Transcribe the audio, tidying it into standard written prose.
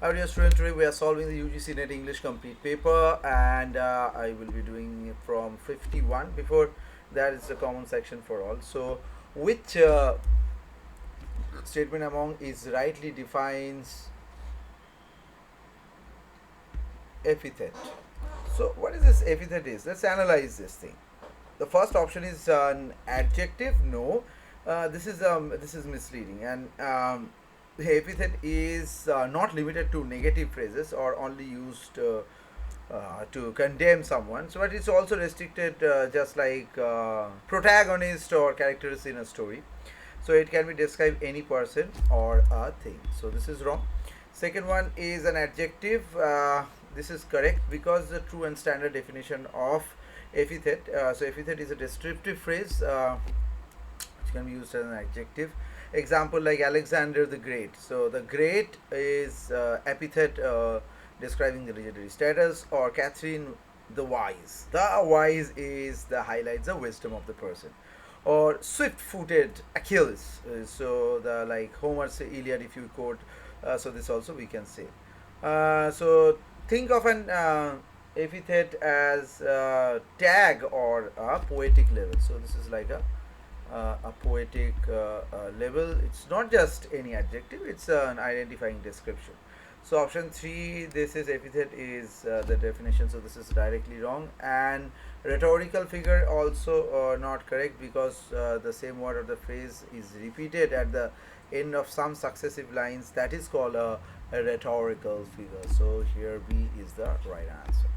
Our dear student, today we are solving the UGC NET English complete paper, and I will be doing it from 51. Before that, it's a common section for all. So, which statement among is rightly defines epithet? So, what is this epithet is? Let's analyze this thing. The first option is an adjective. No, this is misleading, and the epithet is not limited to negative phrases or only used to condemn someone. So, but it's also restricted, just like protagonist or characters in a story. So, it can be describe any person or a thing. So, this is wrong. Second one is an adjective. This is correct because the true and standard definition of epithet. So, epithet is a descriptive phrase which can be used as an adjective. Example like Alexander the Great. So, the Great is epithet describing the legendary status, or Catherine the Wise. The wise is the highlights the wisdom of the person, or swift-footed Achilles. So the like Homer's Iliad, if you quote. So this also we can say. So think of an epithet as a tag or a poetic level. So this is like a poetic level. It's not just any adjective, it's an identifying description. So option 3, this is epithet is the definition, so this is directly wrong. And rhetorical figure also not correct, because the same word or the phrase is repeated at the end of some successive lines. That is called a rhetorical figure. So here B is the right answer.